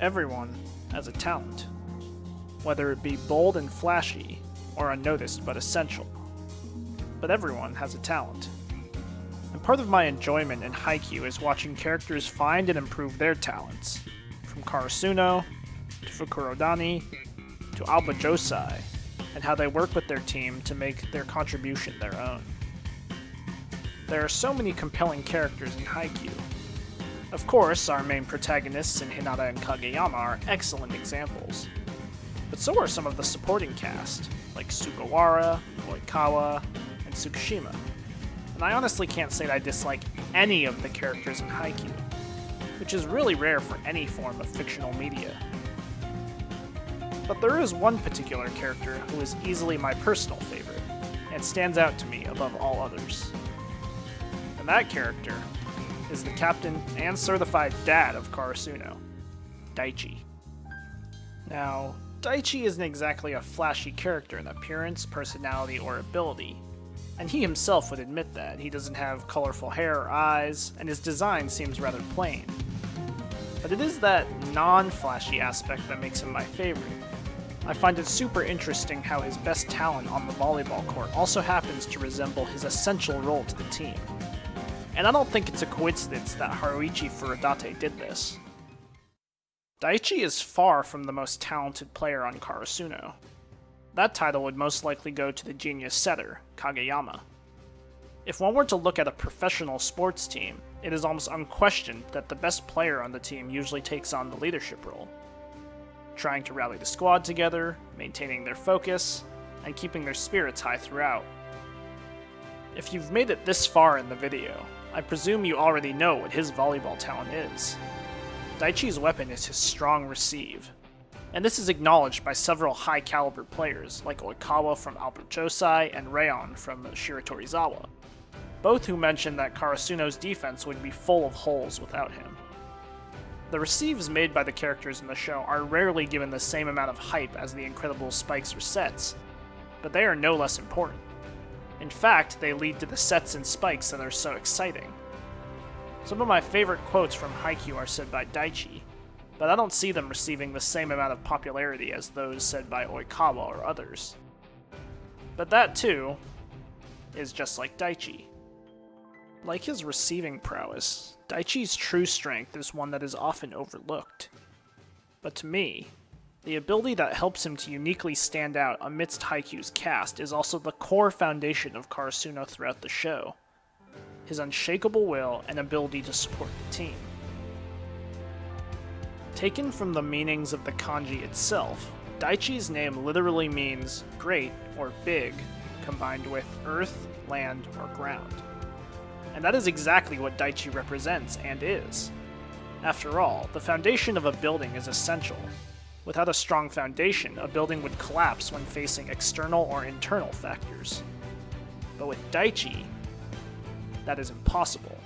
Everyone has a talent, whether it be bold and flashy, or unnoticed but essential. But everyone has a talent. And part of my enjoyment in Haikyuu is watching characters find and improve their talents, from Karasuno, to Fukurodani, to Alba Josai, and how they work with their team to make their contribution their own. There are so many compelling characters in Haikyuu. Of course, our main protagonists in Hinata and Kageyama are excellent examples, but so are some of the supporting cast, like Sugawara, Oikawa, and Tsukishima. And I honestly can't say that I dislike any of the characters in Haikyuu, which is really rare for any form of fictional media. But there is one particular character who is easily my personal favorite, and stands out to me above all others. And that character is the captain and certified dad of Karasuno, Daichi. Now, Daichi isn't exactly a flashy character in appearance, personality, or ability, and he himself would admit that. He doesn't have colorful hair or eyes, and his design seems rather plain. But it is that non-flashy aspect that makes him my favorite. I find it super interesting how his best talent on the volleyball court also happens to resemble his essential role to the team. And I don't think it's a coincidence that Haruichi Furudate did this. Daichi is far from the most talented player on Karasuno. That title would most likely go to the genius setter, Kageyama. If one were to look at a professional sports team, it is almost unquestioned that the best player on the team usually takes on the leadership role, trying to rally the squad together, maintaining their focus, and keeping their spirits high throughout. If you've made it this far in the video, I presume you already know what his volleyball talent is. Daichi's weapon is his strong receive, and this is acknowledged by several high-caliber players like Oikawa from Alba Josai and Rayon from Shiratorizawa, both who mentioned that Karasuno's defense would be full of holes without him. The receives made by the characters in the show are rarely given the same amount of hype as the incredible spikes or sets, but they are no less important. In fact, they lead to the sets and spikes that are so exciting. Some of my favorite quotes from Haikyuu are said by Daichi, but I don't see them receiving the same amount of popularity as those said by Oikawa or others. But that, too, is just like Daichi. Like his receiving prowess, Daichi's true strength is one that is often overlooked. But to me, the ability that helps him to uniquely stand out amidst Haikyuu's cast is also the core foundation of Karasuno throughout the show: his unshakable will and ability to support the team. Taken from the meanings of the kanji itself, Daichi's name literally means great or big, combined with earth, land, or ground. And that is exactly what Daichi represents and is. After all, the foundation of a building is essential. Without a strong foundation, a building would collapse when facing external or internal factors. But with Daichi, that is impossible.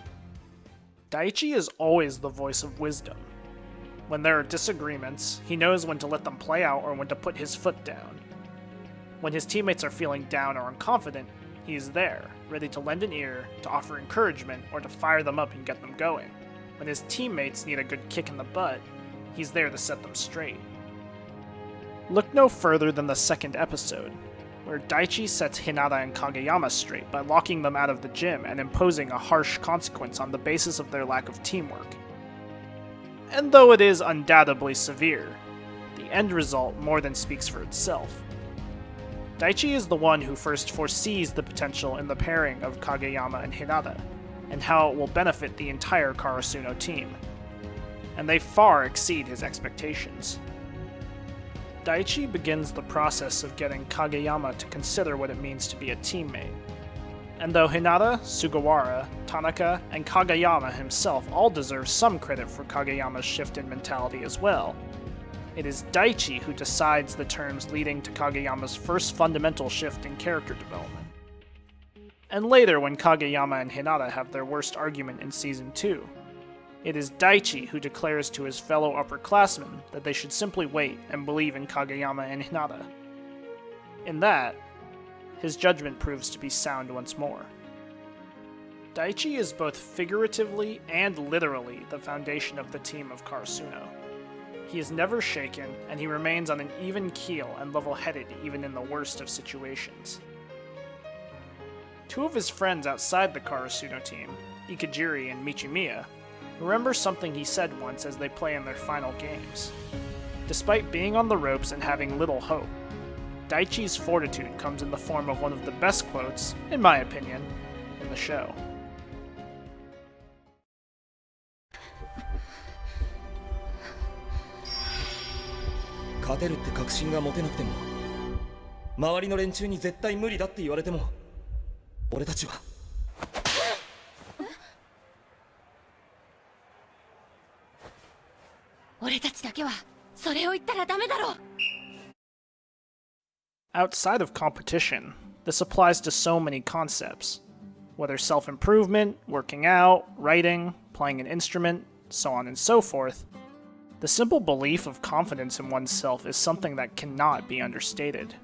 Daichi is always the voice of wisdom. When there are disagreements, he knows when to let them play out or when to put his foot down. When his teammates are feeling down or unconfident, he is there, ready to lend an ear, to offer encouragement, or to fire them up and get them going. When his teammates need a good kick in the butt, he's there to set them straight. Look no further than the second episode, where Daichi sets Hinata and Kageyama straight by locking them out of the gym and imposing a harsh consequence on the basis of their lack of teamwork. And though it is undoubtedly severe, the end result more than speaks for itself. Daichi is the one who first foresees the potential in the pairing of Kageyama and Hinata, and how it will benefit the entire Karasuno team. And they far exceed his expectations. Daichi begins the process of getting Kageyama to consider what it means to be a teammate. And though Hinata, Sugawara, Tanaka, and Kageyama himself all deserve some credit for Kageyama's shift in mentality as well, it is Daichi who decides the terms leading to Kageyama's first fundamental shift in character development. And later, when Kageyama and Hinata have their worst argument in Season 2, it is Daichi who declares to his fellow upperclassmen that they should simply wait and believe in Kageyama and Hinata. In that, his judgment proves to be sound once more. Daichi is both figuratively and literally the foundation of the team of Karasuno. He is never shaken, and he remains on an even keel and level-headed even in the worst of situations. Two of his friends outside the Karasuno team, Ikejiri and Michimiya, remember something he said once as they play in their final games. Despite being on the ropes and having little hope, Daichi's fortitude comes in the form of one of the best quotes, in my opinion, in the show. Outside of competition, this applies to so many concepts. Whether self-improvement, working out, writing, playing an instrument, so on and so forth, the simple belief of confidence in oneself is something that cannot be understated.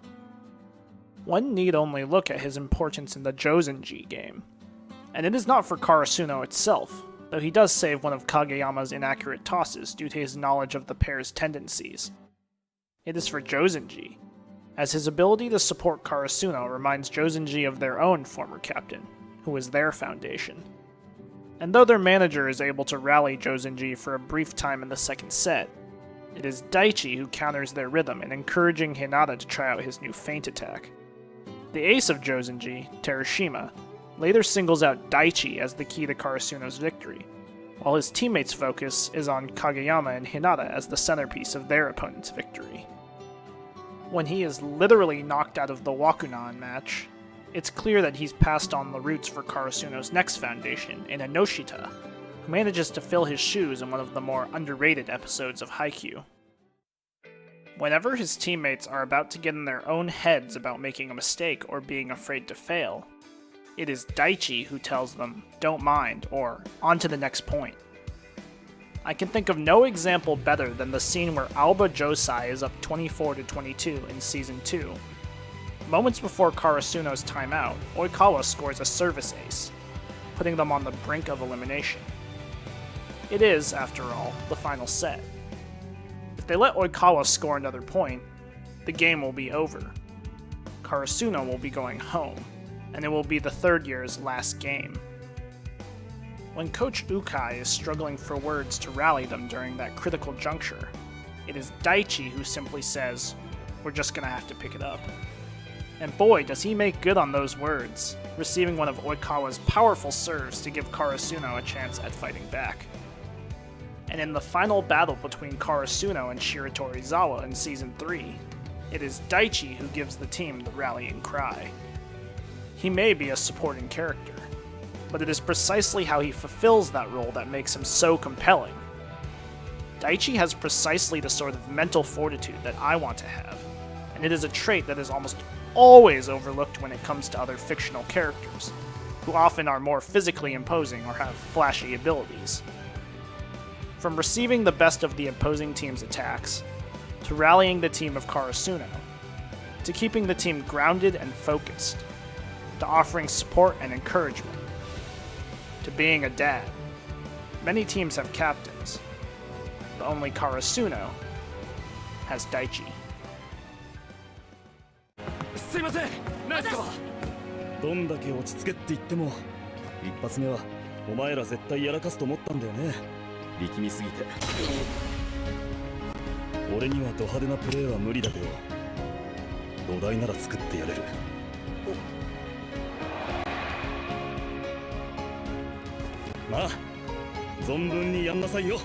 One need only look at his importance in the Josenji game. And it is not for Karasuno itself, though he does save one of Kageyama's inaccurate tosses due to his knowledge of the pair's tendencies. It is for Josenji, as his ability to support Karasuno reminds Josenji of their own former captain, who was their foundation. And though their manager is able to rally Josenji for a brief time in the second set, it is Daichi who counters their rhythm in encouraging Hinata to try out his new feint attack. The ace of Josenji, Terushima, later singles out Daichi as the key to Karasuno's victory, while his teammates' focus is on Kageyama and Hinata as the centerpiece of their opponent's victory. When he is literally knocked out of the Wakunan match, it's clear that he's passed on the roots for Karasuno's next foundation in Enoshita, who manages to fill his shoes in one of the more underrated episodes of Haikyuu. Whenever his teammates are about to get in their own heads about making a mistake or being afraid to fail, it is Daichi who tells them, "Don't mind," or "On to the next point." I can think of no example better than the scene where Aoba Josai is up 24-22 in Season 2. Moments before Karasuno's timeout, Oikawa scores a service ace, putting them on the brink of elimination. It is, after all, the final set. If they let Oikawa score another point, the game will be over. Karasuno will be going home, and it will be the third year's last game. When Coach Ukai is struggling for words to rally them during that critical juncture, it is Daichi who simply says, "We're just gonna have to pick it up." And boy, does he make good on those words, receiving one of Oikawa's powerful serves to give Karasuno a chance at fighting back. And in the final battle between Karasuno and Shiratorizawa in Season 3, it is Daichi who gives the team the rallying cry. He may be a supporting character, but it is precisely how he fulfills that role that makes him so compelling. Daichi has precisely the sort of mental fortitude that I want to have, and it is a trait that is almost always overlooked when it comes to other fictional characters, who often are more physically imposing or have flashy abilities. From receiving the best of the opposing team's attacks, to rallying the team of Karasuno, to keeping the team grounded and focused, to offering support and encouragement, to being a dad. Many teams have captains, but only Karasuno has Daichi. すいません、ナイスカバー。どんだけ落ち着けって言っても、一発目はお前ら絶対やらかすと思ったんだよね。力みすぎて。俺にはド派手なプレーは無理だけど、土台なら作ってやれる。まあ、存分にやんなさいよ。